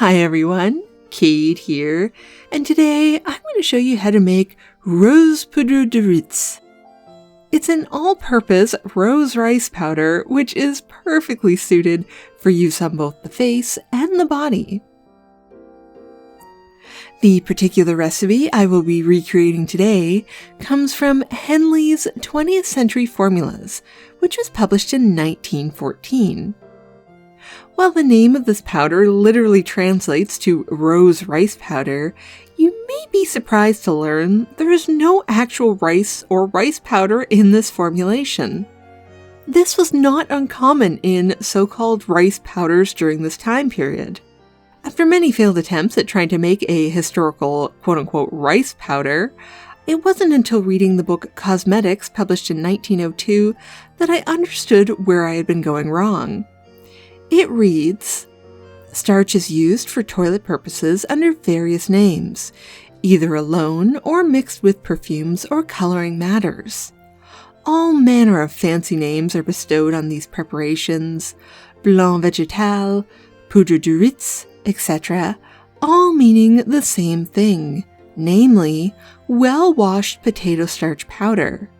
Hi everyone, Kate here, and today I'm going to show you how to make rose poudre de riz. It's an all-purpose rose rice powder which is perfectly suited for use on both the face and the body. The particular recipe I will be recreating today comes from Henley's 20th Century Formulas, which was published in 1914. While the name of this powder literally translates to rose rice powder, you may be surprised to learn there is no actual rice or rice powder in this formulation. This was not uncommon in so-called rice powders during this time period. After many failed attempts at trying to make a historical quote-unquote rice powder, it wasn't until reading the book Cosmetics, published in 1902, that I understood where I had been going wrong. It reads, "Starch is used for toilet purposes under various names, either alone or mixed with perfumes or coloring matters. All manner of fancy names are bestowed on these preparations, blanc végétal, poudre de riz, etc., all meaning the same thing, namely, well-washed potato starch powder.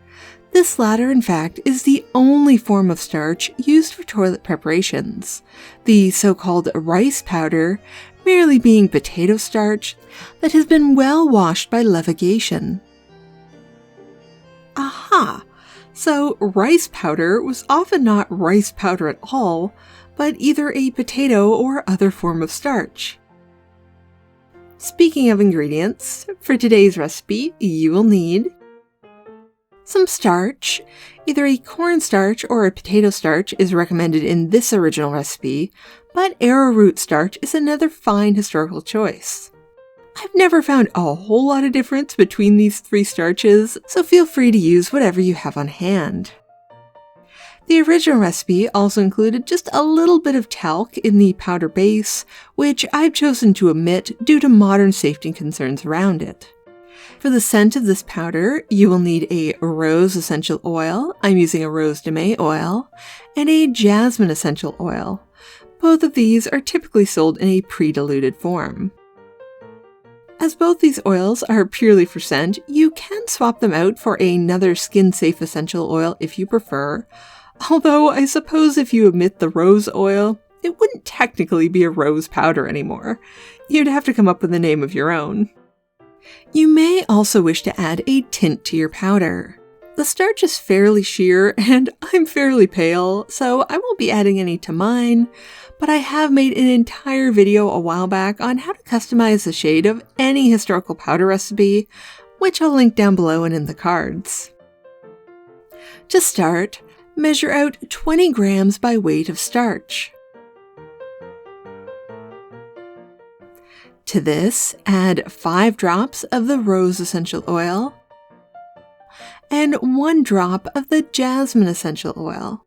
This latter, in fact, is the only form of starch used for toilet preparations, the so-called rice powder merely being potato starch that has been well washed by levigation." Aha! So rice powder was often not rice powder at all, but either a potato or other form of starch. Speaking of ingredients, for today's recipe, you will need some starch. Either a cornstarch or a potato starch is recommended in this original recipe, but arrowroot starch is another fine historical choice. I've never found a whole lot of difference between these three starches, so feel free to use whatever you have on hand. The original recipe also included just a little bit of talc in the powder base, which I've chosen to omit due to modern safety concerns around it. For the scent of this powder, you will need a rose essential oil, I'm using a rose de mai oil, and a jasmine essential oil. Both of these are typically sold in a pre-diluted form. As both these oils are purely for scent, you can swap them out for another skin-safe essential oil if you prefer, although I suppose if you omit the rose oil, it wouldn't technically be a rose powder anymore. You'd have to come up with a name of your own. You may also wish to add a tint to your powder. The starch is fairly sheer and I'm fairly pale, so I won't be adding any to mine, but I have made an entire video a while back on how to customize the shade of any historical powder recipe, which I'll link down below and in the cards. To start, measure out 20 grams by weight of starch. To this, add 5 drops of the rose essential oil and 1 drop of the jasmine essential oil.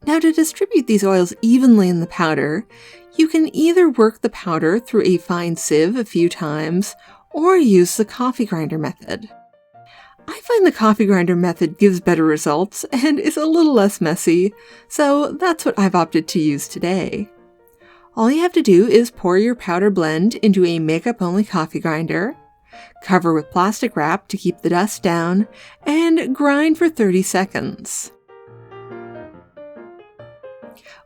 Now, to distribute these oils evenly in the powder, you can either work the powder through a fine sieve a few times or use the coffee grinder method. I find the coffee grinder method gives better results and is a little less messy, so that's what I've opted to use today. All you have to do is pour your powder blend into a makeup-only coffee grinder, cover with plastic wrap to keep the dust down, and grind for 30 seconds.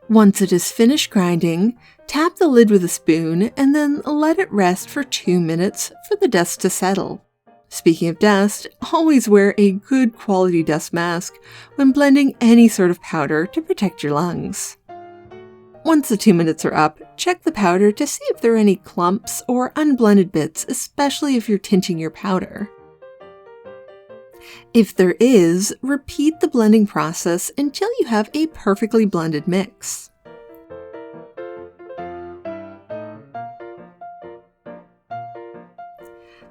Once it is finished grinding, tap the lid with a spoon and then let it rest for 2 minutes for the dust to settle. Speaking of dust, always wear a good quality dust mask when blending any sort of powder to protect your lungs. Once the 2 minutes are up, check the powder to see if there are any clumps or unblended bits, especially if you're tinting your powder. If there is, repeat the blending process until you have a perfectly blended mix.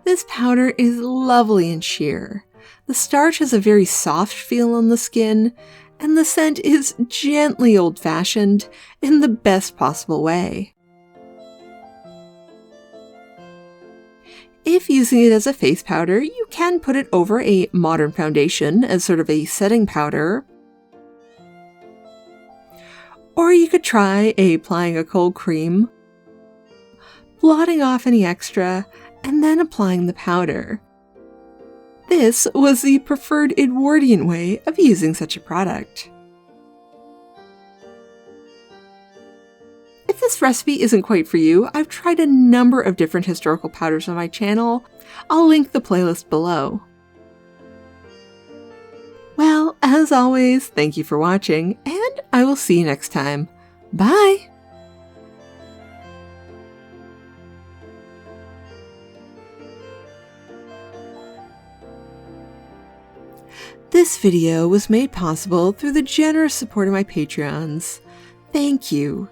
This powder is lovely and sheer. The starch has a very soft feel on the skin, and the scent is gently old-fashioned in the best possible way. If using it as a face powder, you can put it over a modern foundation as sort of a setting powder, or you could try applying a cold cream blotting off any extra, and then applying the powder. This was the preferred Edwardian way of using such a product. If this recipe isn't quite for you, I've tried a number of different historical powders on my channel. I'll link the playlist below. Well, as always, thank you for watching, and I will see you next time. Bye! This video was made possible through the generous support of my Patreons. Thank you.